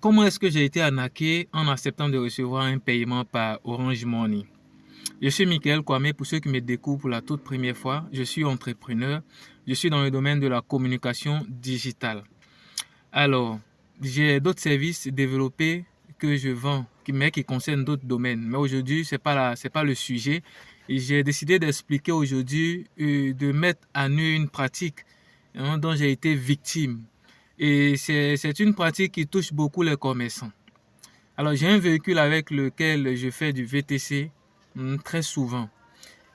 comment est-ce que j'ai été arnaqué en acceptant de recevoir un paiement par Orange Money? Je suis Michael Kwame, pour ceux qui me découvrent pour la toute première fois. Je suis entrepreneur, je suis dans le domaine de la communication digitale. Alors, j'ai d'autres services développés que je vends, mais qui concernent d'autres domaines. Mais aujourd'hui, c'est pas le sujet. Et j'ai décidé d'expliquer aujourd'hui, de mettre à nu une pratique dont j'ai été victime. Et c'est une pratique qui touche beaucoup les commerçants. Alors, j'ai un véhicule avec lequel je fais du VTC très souvent.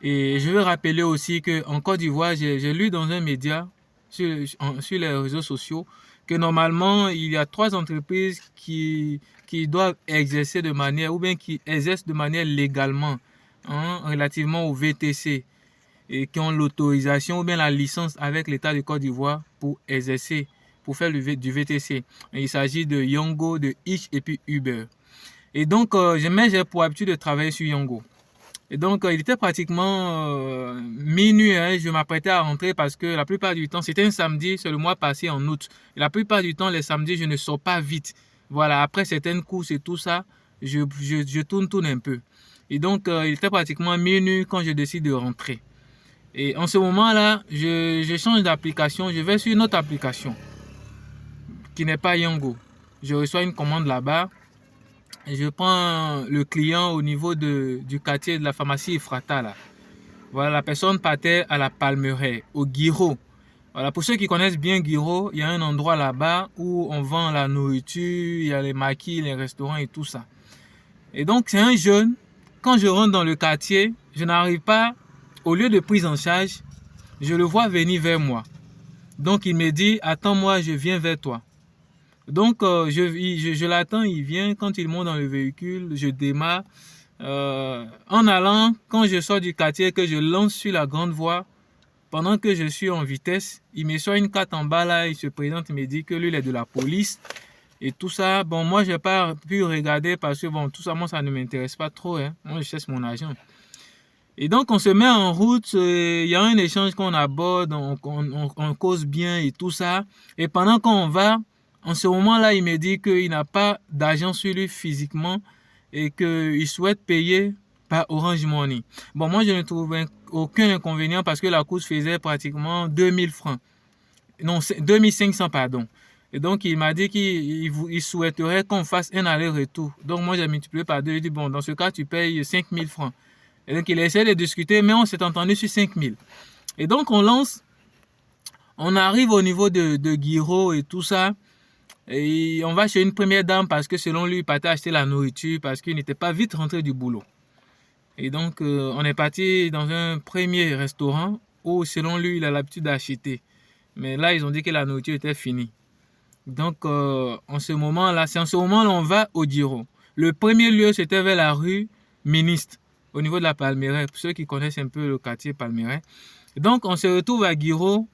Et je veux rappeler aussi qu'en Côte d'Ivoire, j'ai lu dans un média sur les réseaux sociaux que normalement, il y a 3 entreprises qui doivent exercer de manière, ou bien qui exercent de manière légalement, relativement au VTC, et qui ont l'autorisation ou bien la licence avec l'État de Côte d'Ivoire pour exercer, pour faire du VTC. Et il s'agit de Yongo, de Hitch et puis Uber. Et donc, j'ai pour habitude de travailler sur Yongo. Et donc, il était pratiquement minuit, je m'apprêtais à rentrer parce que la plupart du temps, c'était un samedi, c'est le mois passé en août. Et la plupart du temps, les samedis, je ne sors pas vite. Voilà, après certaines courses et tout ça, je tourne un peu. Et donc, il était pratiquement minuit quand je décide de rentrer. Et en ce moment-là, je change d'application, je vais sur une autre application qui n'est pas Yongo. Je reçois une commande là-bas. Je prends le client au niveau du quartier de la pharmacie Ephrata là. Voilà, la personne partait à la Palmeraie, au Guiraud. Voilà, pour ceux qui connaissent bien Guiraud, il y a un endroit là-bas où on vend la nourriture, il y a les maquis, les restaurants et tout ça. Et donc, c'est un jeune. Quand je rentre dans le quartier, je n'arrive pas, au lieu de prise en charge, je le vois venir vers moi. Donc, il me dit, attends-moi, je viens vers toi. Donc, je l'attends, il vient. Quand il monte dans le véhicule, je démarre. En allant, quand je sors du quartier, que je lance sur la grande voie, pendant que je suis en vitesse, il me sort une carte en bas là, il se présente, il me dit que lui, il est de la police. Et tout ça, bon, moi, je n'ai pas pu regarder parce que, bon, tout ça, moi, ça ne m'intéresse pas trop. Moi, je cherche mon argent. Et donc, on se met en route, il y a un échange qu'on aborde, on cause bien et tout ça. Et pendant qu'on va, en ce moment-là, il me dit qu'il n'a pas d'argent sur lui physiquement et qu'il souhaite payer par Orange Money. Bon, moi, je ne trouve aucun inconvénient parce que la course faisait pratiquement 2000 francs. Non, 2500, pardon. Et donc, il m'a dit qu'il souhaiterait qu'on fasse un aller-retour. Donc, moi, j'ai multiplié par 2. J'ai dit, bon, dans ce cas, tu payes 5000 francs. Et donc, il a essayé de discuter, mais on s'est entendu sur 5000. Et donc, on arrive au niveau de Guiraud et tout ça. Et on va chez une première dame parce que selon lui, il partait acheter la nourriture parce qu'il n'était pas vite rentré du boulot. Et donc, on est parti dans un premier restaurant où, selon lui, il a l'habitude d'acheter. Mais là, ils ont dit que la nourriture était finie. Donc, en ce moment-là, on va au Giro. Le premier lieu, c'était vers la rue Ministre, au niveau de la Palmeraie, pour ceux qui connaissent un peu le quartier Palmeraie. Donc, on se retrouve à Guiraud,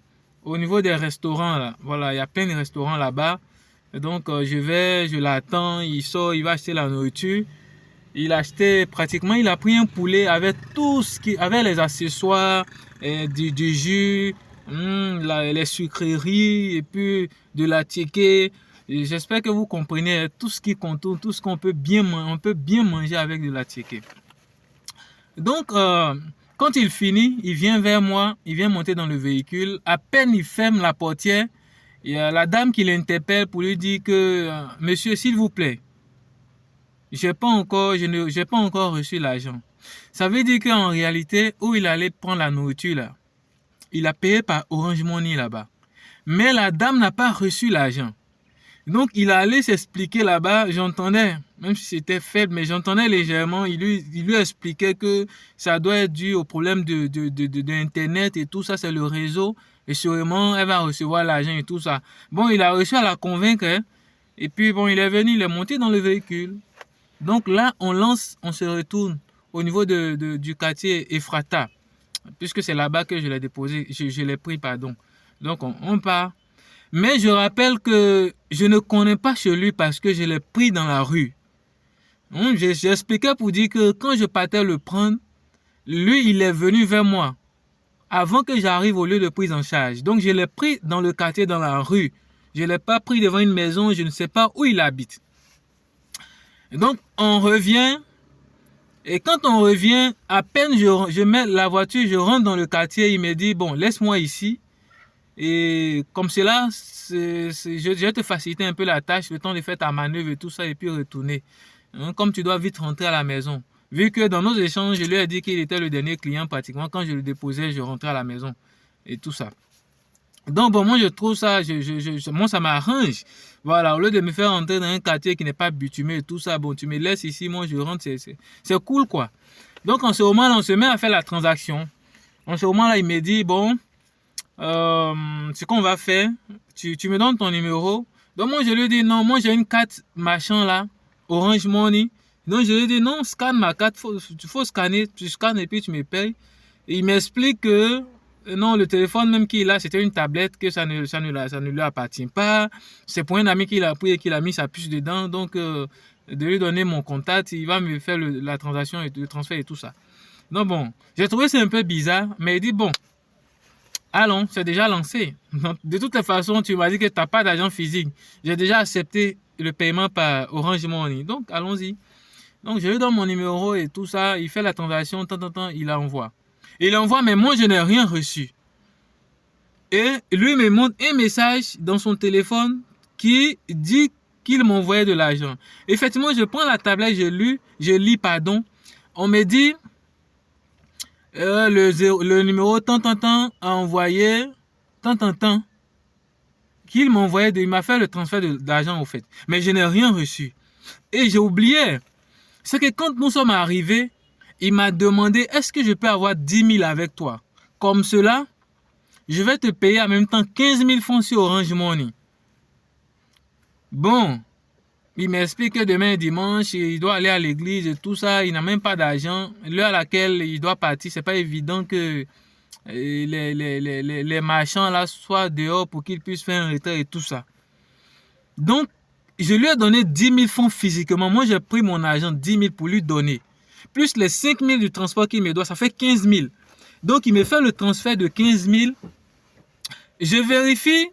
au niveau des restaurants, là. Voilà, il y a plein de restaurants là-bas. Donc, je l'attends, il sort, il va acheter la nourriture. Il a pris un poulet avec avec les accessoires, du jus, les sucreries, et puis de la ticket. J'espère que vous comprenez tout ce qui contourne, tout ce qu'on peut on peut bien manger avec de la ticket. Donc, quand il finit, il vient vers moi, il vient monter dans le véhicule. À peine il ferme la portière, il y a la dame qui l'interpelle pour lui dire que, monsieur, s'il vous plaît, j'ai pas encore reçu l'argent. Ça veut dire qu'en réalité, où il allait prendre la nourriture là, il a payé par Orange Money là-bas. Mais la dame n'a pas reçu l'argent. Donc, il allait s'expliquer là-bas, j'entendais, même si c'était faible, mais j'entendais légèrement, il lui expliquait que ça doit être dû au problème d'Internet et tout ça, c'est le réseau, et sûrement, elle va recevoir l'argent et tout ça. Bon, il a réussi à la convaincre, et puis bon, il est venu, il est monté dans le véhicule. Donc là, on se retourne au niveau du quartier Ephrata, puisque c'est là-bas que je l'ai déposé, je l'ai pris, pardon. Donc, on part. Mais je rappelle que je ne connais pas chez lui parce que je l'ai pris dans la rue. J'expliquais pour dire que quand je partais le prendre, lui, il est venu vers moi avant que j'arrive au lieu de prise en charge. Donc, je l'ai pris dans le quartier, dans la rue. Je ne l'ai pas pris devant une maison, je ne sais pas où il habite. Et donc, on revient. Et quand on revient, à peine je mets la voiture, je rentre dans le quartier, il me dit, bon, laisse-moi ici. Et comme cela, je vais te faciliter un peu la tâche, le temps de faire ta manœuvre et tout ça, et puis retourner. Hein, comme tu dois vite rentrer à la maison. Vu que dans nos échanges, je lui ai dit qu'il était le dernier client pratiquement. Quand je le déposais, je rentrais à la maison. Et tout ça. Donc, bon, moi, je trouve ça, moi, ça m'arrange. Voilà, au lieu de me faire entrer dans un quartier qui n'est pas bitumé et tout ça, bon, tu me laisses ici, moi, je rentre, c'est cool, quoi. Donc, en ce moment-là, on se met à faire la transaction. En ce moment-là, il me dit, bon, ce qu'on va faire, tu me donnes ton numéro. Donc, moi, je lui dis, non, moi, j'ai une carte machin, là, Orange Money. Donc, je lui dis, non, scanne ma carte, faut scanner, tu scannes et puis tu me payes. Et il m'explique que, non, le téléphone même qu'il a, c'était une tablette, que ça ne lui appartient pas. C'est pour un ami qu'il a pris et qu'il a mis sa puce dedans. Donc, de lui donner mon contact, il va me faire la transaction et le transfert et tout ça. Donc, bon, j'ai trouvé ça un peu bizarre, mais il dit, bon, allons, c'est déjà lancé. Donc, de toutes les façons, tu m'as dit que tu n'as pas d'argent physique. J'ai déjà accepté le paiement par Orange Money. Donc, allons-y. Donc, je lui donne mon numéro et tout ça. Il fait la transaction, il envoie. Il envoie, mais moi, je n'ai rien reçu. Et lui me montre un message dans son téléphone qui dit qu'il m'envoyait de l'argent. Effectivement, je prends la tablette, je lis, pardon. On me dit, le numéro tant a envoyé tant qu'il m'envoyait, il m'a fait le transfert d'argent au fait. Mais je n'ai rien reçu. Et j'ai oublié. C'est que quand nous sommes arrivés, il m'a demandé, est-ce que je peux avoir 10 000 avec toi? Comme cela, je vais te payer en même temps 15 000 francs sur Orange Money. Bon, il m'explique que demain dimanche, il doit aller à l'église et tout ça, il n'a même pas d'argent. L'heure à laquelle il doit partir, c'est pas évident que les marchands là soient dehors pour qu'ils puissent faire un retrait et tout ça. Donc, je lui ai donné 10 000 francs physiquement. Moi, j'ai pris mon argent 10 000 pour lui donner. Plus les 5 000 du transport qu'il me doit, ça fait 15 000. Donc, il me fait le transfert de 15 000. Je vérifie.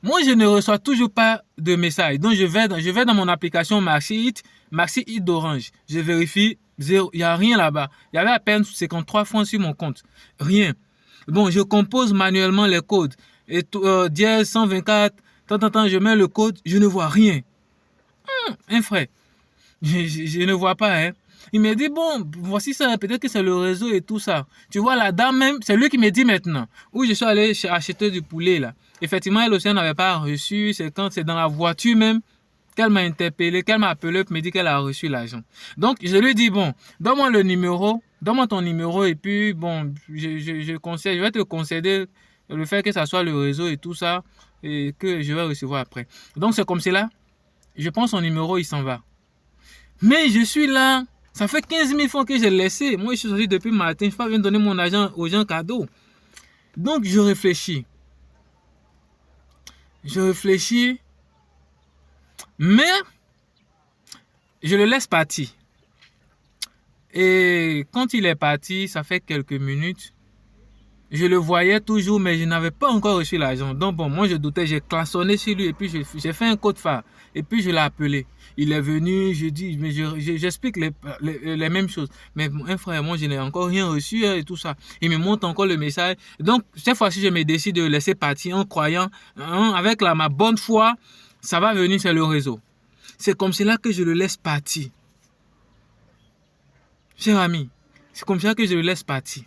Moi, je ne reçois toujours pas de message. Donc, je vais dans mon application Maxi Hit d'Orange. Je vérifie. Zéro. Il n'y a rien là-bas. Il y avait à peine 53 francs sur mon compte. Rien. Bon, je compose manuellement les codes. Et dièse 124, je mets le code, je ne vois rien. Un frère, je ne vois pas, hein. Il me dit, bon, voici ça, peut-être que c'est le réseau et tout ça. Tu vois, la dame même, c'est lui qui me dit maintenant, où je suis allé acheter du poulet, là. Effectivement, elle aussi n'avait pas reçu, c'est quand c'est dans la voiture même qu'elle m'a interpellé, qu'elle m'a appelé, me dit qu'elle a reçu l'argent. Donc, je lui dis, bon, donne-moi le numéro, donne-moi ton numéro, et puis, bon, je vais te concéder le fait que ça soit le réseau et tout ça, et que je vais recevoir après. Donc, c'est comme cela. Je prends son numéro, il s'en va. Mais je suis là. Ça fait 15 000 francs que j'ai laissé. Moi, je suis sorti depuis le matin. Je ne peux pas venir donner mon argent aux gens cadeau. Donc, je réfléchis. Mais je le laisse partir. Et quand il est parti, ça fait quelques minutes. Je le voyais toujours, mais je n'avais pas encore reçu l'argent. Donc, bon, moi, je doutais. J'ai klaxonné sur lui et puis j'ai fait un code phare. Et puis, je l'ai appelé. Il est venu, je dis, mais j'explique les mêmes choses. Mais un frère, moi, je n'ai encore rien reçu et tout ça. Il me montre encore le message. Donc, cette fois-ci, je me décide de le laisser partir en croyant, avec ma bonne foi, ça va venir sur le réseau. C'est comme cela que je le laisse partir. Cher ami, c'est comme ça que je le laisse partir.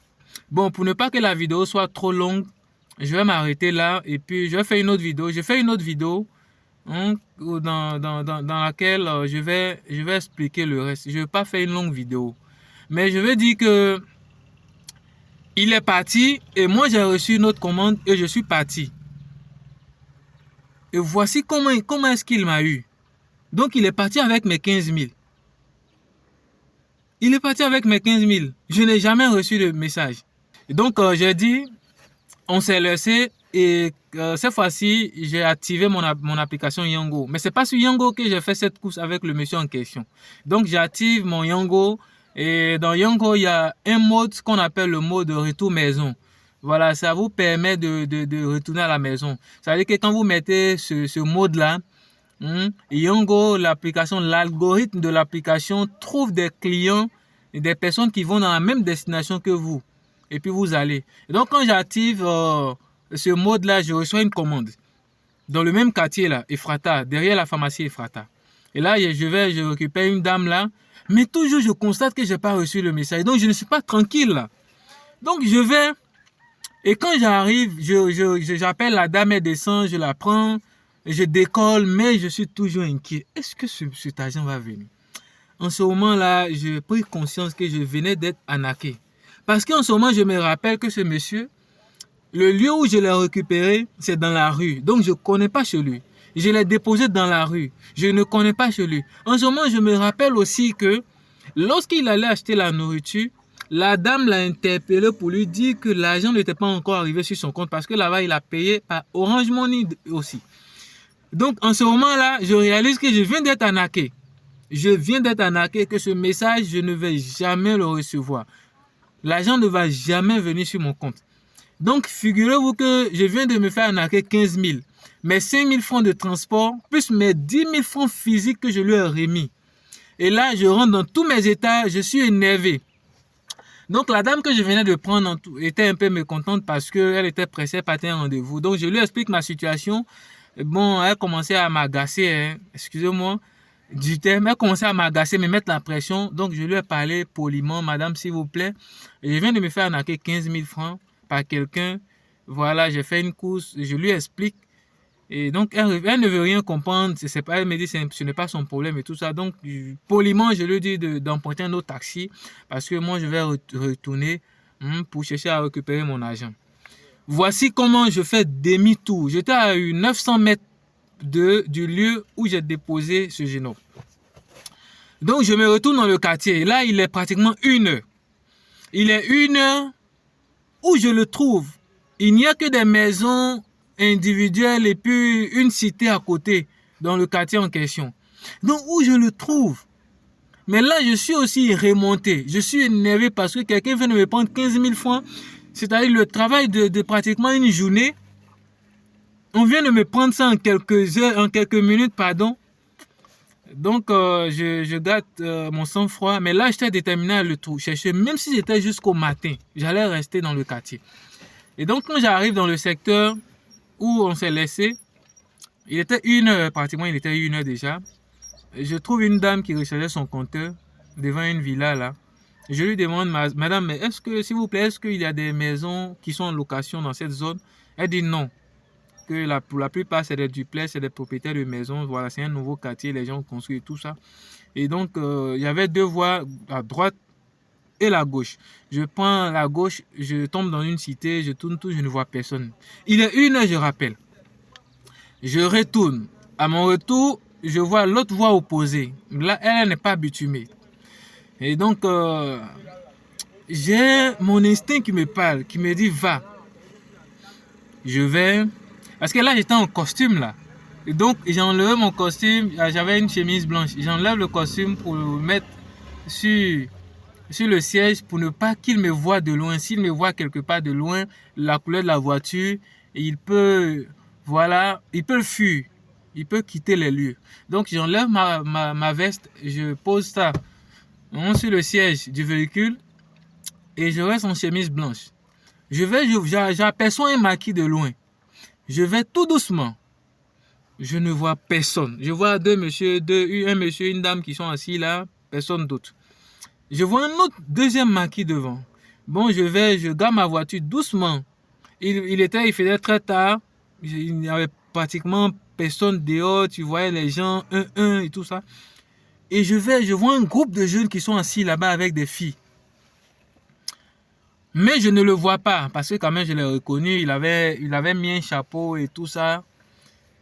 Bon, pour ne pas que la vidéo soit trop longue, je vais m'arrêter là et puis je vais faire une autre vidéo. Je fais une autre vidéo dans laquelle je vais expliquer le reste. Je ne vais pas faire une longue vidéo. Mais je vais dire que il est parti et moi j'ai reçu une autre commande et je suis parti. Et voici comment est-ce qu'il m'a eu. Donc il est parti avec mes 15 000. Il est parti avec mes 15 000. Je n'ai jamais reçu de message. Donc, j'ai dit, on s'est laissé et cette fois-ci, j'ai activé mon application Yango. Mais ce n'est pas sur Yango que j'ai fait cette course avec le monsieur en question. Donc, j'active mon Yango et dans Yango, il y a un mode qu'on appelle le mode de retour maison. Voilà, ça vous permet de retourner à la maison. Ça veut dire que quand vous mettez ce mode-là, Et en gros, l'algorithme de l'application trouve des clients et des personnes qui vont dans la même destination que vous. Et puis vous allez. Et donc quand j'active ce mode-là, je reçois une commande. Dans le même quartier là, Ephrata, derrière la pharmacie Ephrata. Et là, je récupère une dame là. Mais toujours, je constate que je n'ai pas reçu le message. Donc, je ne suis pas tranquille là. Donc, je vais. Et quand j'arrive, j'appelle la dame, elle descend, je la prends. Je décolle, mais je suis toujours inquiet. Est-ce que cet agent va venir? En ce moment-là, j'ai pris conscience que je venais d'être arnaqué. Parce qu'en ce moment, je me rappelle que ce monsieur, le lieu où je l'ai récupéré, c'est dans la rue. Donc, je ne connais pas chez lui. Je l'ai déposé dans la rue. Je ne connais pas chez lui. En ce moment, je me rappelle aussi que lorsqu'il allait acheter la nourriture, la dame l'a interpellé pour lui dire que l'argent n'était pas encore arrivé sur son compte parce que là-bas, il a payé par Orange Money aussi. Donc, en ce moment-là, je réalise que je viens d'être arnaqué. Je viens d'être arnaqué, que ce message, je ne vais jamais le recevoir. L'argent ne va jamais venir sur mon compte. Donc, figurez-vous que je viens de me faire arnaquer 15 000. Mes 5 000 francs de transport, plus mes 10 000 francs physiques que je lui ai remis. Et là, je rentre dans tous mes états, je suis énervé. Donc, la dame que je venais de prendre était un peu mécontente parce qu'elle était pressée par un rendez-vous. Donc, je lui explique ma situation. Bon, elle commençait à m'agacer, excusez-moi du terme, elle commençait à m'agacer, me mettre la pression. Donc, je lui ai parlé poliment, madame, s'il vous plaît. Je viens de me faire arnaquer 15 000 francs par quelqu'un. Voilà, j'ai fait une course, je lui explique. Et donc, elle ne veut rien comprendre. Elle me dit que ce n'est pas son problème et tout ça. Donc, poliment, je lui dis d'emprunter un autre taxi parce que moi, je vais retourner pour chercher à récupérer mon argent. Voici comment je fais demi-tour. J'étais à 900 mètres du lieu où j'ai déposé ce jeune homme. Donc, je me retourne dans le quartier. Là, il est pratiquement 1 heure. Il est 1 heure où je le trouve. Il n'y a que des maisons individuelles et puis une cité à côté dans le quartier en question. Donc, où je le trouve. Mais là, je suis aussi remonté. Je suis énervé parce que quelqu'un vient de me prendre 15 000 francs. C'est-à-dire le travail de pratiquement une journée. On vient de me prendre ça en quelques minutes, pardon. Donc, je garde mon sang-froid. Mais là, j'étais déterminé à le chercher. Même si j'étais jusqu'au matin, j'allais rester dans le quartier. Et donc, quand j'arrive dans le secteur où on s'est laissé, il était 1 heure, pratiquement, il était 1 heure déjà. Je trouve une dame qui rechargeait son compteur devant une villa là. Je lui demande, madame, mais s'il vous plaît, est-ce qu'il y a des maisons qui sont en location dans cette zone? Elle dit non. Que pour la plupart, c'est des duplex, c'est des propriétaires de maisons. Voilà, c'est un nouveau quartier, les gens ont construit tout ça. Et donc, il y avait 2 voies, à droite et la gauche. Je prends la gauche, je tombe dans une cité, je tourne tout, je ne vois personne. Il est 1 heure, je rappelle. Je retourne. À mon retour, je vois l'autre voie opposée. Là, elle n'est pas bitumée. Et donc, j'ai mon instinct qui me parle, qui me dit va. Je vais. Parce que là, j'étais en costume là. Et donc, j'enlève mon costume. J'avais une chemise blanche. J'enlève le costume pour le mettre sur le siège pour ne pas qu'il me voie de loin. S'il me voit quelque part de loin, la couleur de la voiture, il peut, voilà, il peut le fuir. Il peut quitter les lieux. Donc, j'enlève ma veste. Je pose ça sur le siège du véhicule. Et je reste en chemise blanche. J'aperçois un maquis de loin. Je vais tout doucement. Je ne vois personne. Je vois un monsieur, une dame qui sont assis là, personne d'autre. Je vois un autre deuxième maquis devant. Bon, je garde ma voiture doucement. Il faisait très tard. Il n'y avait pratiquement personne dehors. Tu voyais les gens, un et tout ça. Et je vois un groupe de jeunes qui sont assis là-bas avec des filles. Mais je ne le vois pas parce que quand même je l'ai reconnu, il avait mis un chapeau et tout ça.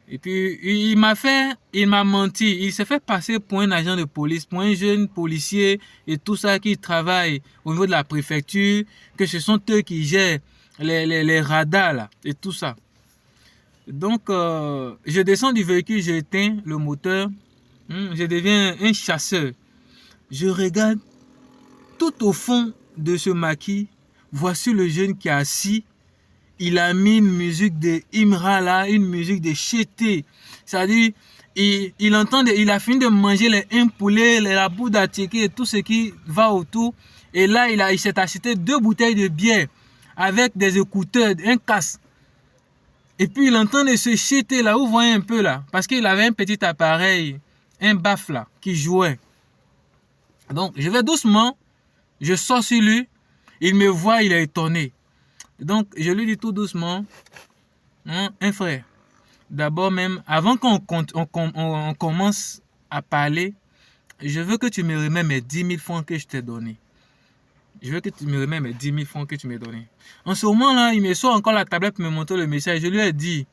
Et puis il m'a menti, il s'est fait passer pour un agent de police, pour un jeune policier et tout ça qui travaille au niveau de la préfecture, que ce sont eux qui gèrent les radars là, et tout ça. Donc je descends du véhicule, j'éteins le moteur, je deviens un chasseur. Je regarde tout au fond de ce maquis. Voici le jeune qui est assis. Il a mis une musique de Imra là, une musique de Chété. C'est-à-dire, il entend, il a fini de manger les un poulet, la boule d'attiqué et tout ce qui va autour. Et là, il s'est acheté 2 bouteilles de bière avec des écouteurs, un casque. Et puis, il entend de se jeter là, vous voyez un peu là, parce qu'il avait un petit appareil, un baffle là, qui jouait. Donc, je vais doucement, je sors sur lui, il me voit, il est étonné. Donc, je lui dis tout doucement, hein, un frère, d'abord même, avant qu'on commence à parler, je veux que tu me remettes mes 10 000 francs que je t'ai donnés. Je veux que tu me remettes mes 10 000 francs que tu m'as donnés. En ce moment-là, il me sort encore la tablette pour me montrer le message. Je lui ai dit,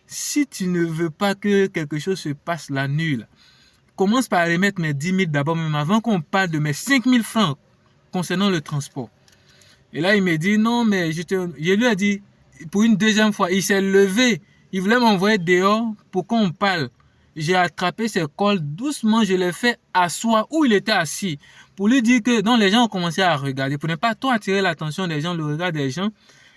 si tu ne veux pas que quelque chose se passe la nuit, là, commence par remettre mes 10 000 d'abord, même avant qu'on parle de mes 5 000 francs concernant le transport. Et là, il me dit, non, mais je lui ai dit, pour une deuxième fois, il s'est levé. Il voulait m'envoyer dehors pour qu'on parle. J'ai attrapé ses cols doucement, je l'ai fait asseoir où il était assis. Pour lui dire que, donc les gens ont commencé à regarder. Pour ne pas trop attirer l'attention des gens, le regard des gens,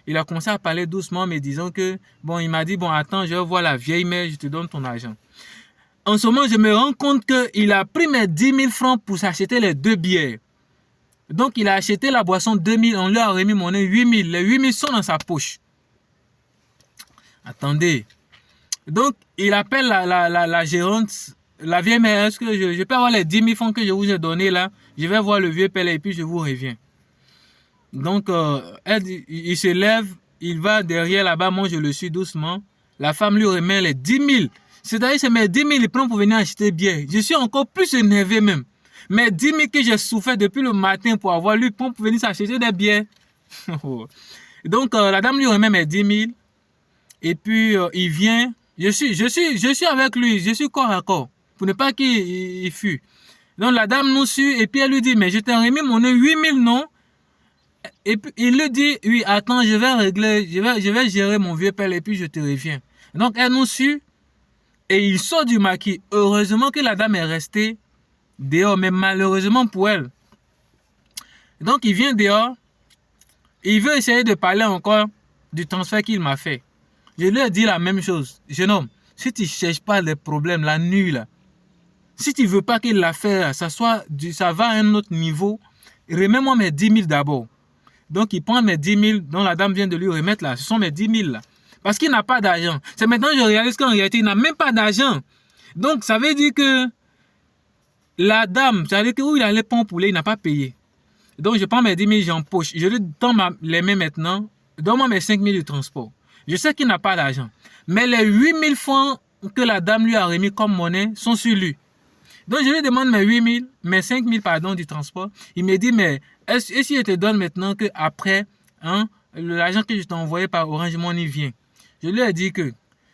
il a commencé à parler doucement, me disant que, bon, il m'a dit, bon, attends, je vais voir la vieille mère, je te donne ton argent. En ce moment, je me rends compte qu'il a pris mes 10 000 francs pour s'acheter les 2 bières. Donc, il a acheté la boisson 2 000, on lui a remis mon 8 000. Les 8 000 sont dans sa poche. Attendez. Donc, il appelle la gérante, la vieille mère, est-ce que je peux avoir les 10 000 francs que je vous ai donnés là? Je vais voir le vieux père et puis je vous reviens. Donc, il se lève, il va derrière là-bas, moi je le suis doucement. La femme lui remet les 10 000. C'est-à-dire, c'est mes 10 000, il prend pour venir acheter bien. Je suis encore plus énervé même. Mes 10 000 que j'ai souffert depuis le matin pour avoir lui prend pour venir s'acheter des biens. Donc, la dame lui remet mes 10 000. Et puis, il vient. Je suis avec lui, je suis corps à corps, pour ne pas qu'il fuit. Donc la dame nous suit et puis elle lui dit, mais je t'ai remis mon 8 000, non? Et puis il lui dit, oui, attends, je vais régler, je vais gérer mon vieux père et puis je te reviens. Donc elle nous suit et il sort du maquis. Heureusement que la dame est restée dehors, mais malheureusement pour elle. Donc il vient dehors, il veut essayer de parler encore du transfert qu'il m'a fait. Je lui ai dit la même chose. Jeune homme, si tu ne cherches pas les problèmes la nuit, là, si tu ne veux pas que l'affaire, ça va à un autre niveau, remets-moi mes 10 000 d'abord. Donc, il prend mes 10 000 dont la dame vient de lui remettre là. Ce sont mes 10 000 là. Parce qu'il n'a pas d'argent. C'est maintenant que je réalise qu'en réalité, il n'a même pas d'argent. Donc, ça veut dire que la dame, ça veut dire que où il allait prendre poulet, il n'a pas payé. Donc, je prends mes 10 000, j'empoche. Je lui donne les mains maintenant. Donne-moi mes 5 000 de transport. Je sais qu'il n'a pas d'argent. Mais les 8 000 francs que la dame lui a remis comme monnaie sont sur lui. Donc, je lui demande mes 8 000, mes 5 000, pardon, du transport. Il me dit, mais est-ce que je te donne maintenant qu'après, hein, l'argent que je t'ai envoyé par Orange Money vient? Je lui ai dit que,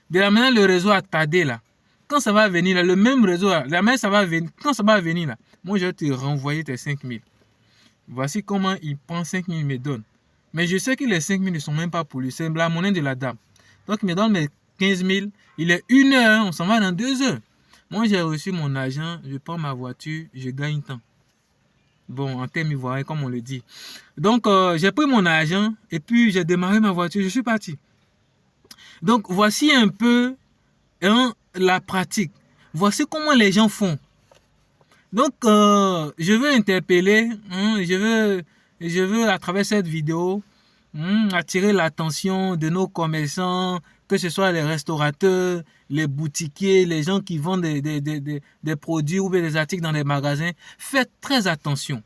de la manière le réseau a tardé là, quand ça va venir là, le même réseau là, la manière ça va venir, quand ça va venir là, moi je vais te renvoyer tes 5 000. Voici comment il prend 5 000, il me donne. Mais je sais que les 5 000 ne sont même pas pour lui. C'est la monnaie de la dame. Donc, il me donne mes 15 000. Il est 1 heure. On s'en va dans 2 heures. Moi, j'ai reçu mon argent. Je prends ma voiture. Je gagne temps. Bon, en termes ivoiriens, comme on le dit. Donc, j'ai pris mon argent. Et puis, j'ai démarré ma voiture. Je suis parti. Donc, voici un peu la pratique. Voici comment les gens font. Donc, je veux interpeller. Je veux, à travers cette vidéo, attirer l'attention de nos commerçants, que ce soit les restaurateurs, les boutiquiers, les gens qui vendent des produits ou des articles dans les magasins. Faites très attention.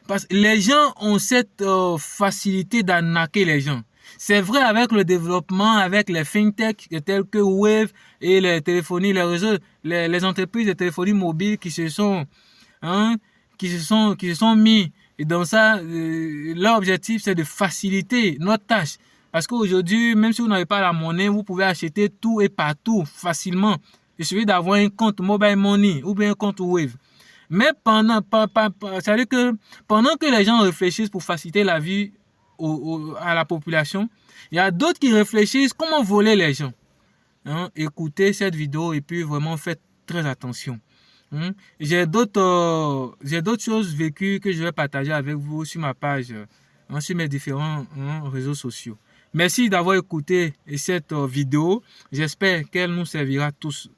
Parce que les gens ont cette facilité d'arnaquer les gens. C'est vrai avec le développement, avec les fintech tels que Wave et les téléphonies, les réseaux, les entreprises de téléphonie mobile qui se sont mis. Et dans ça, leur objectif, c'est de faciliter notre tâche. Parce qu'aujourd'hui, même si vous n'avez pas la monnaie, vous pouvez acheter tout et partout facilement. Il suffit d'avoir un compte Mobile Money ou bien un compte Wave. Mais pendant que les gens réfléchissent pour faciliter la vie à la population, il y a d'autres qui réfléchissent comment voler les gens. Écoutez cette vidéo et puis vraiment faites très attention. J'ai d'autres choses vécues que je vais partager avec vous sur ma page, sur mes différents réseaux sociaux. Merci d'avoir écouté cette vidéo. J'espère qu'elle nous servira tous.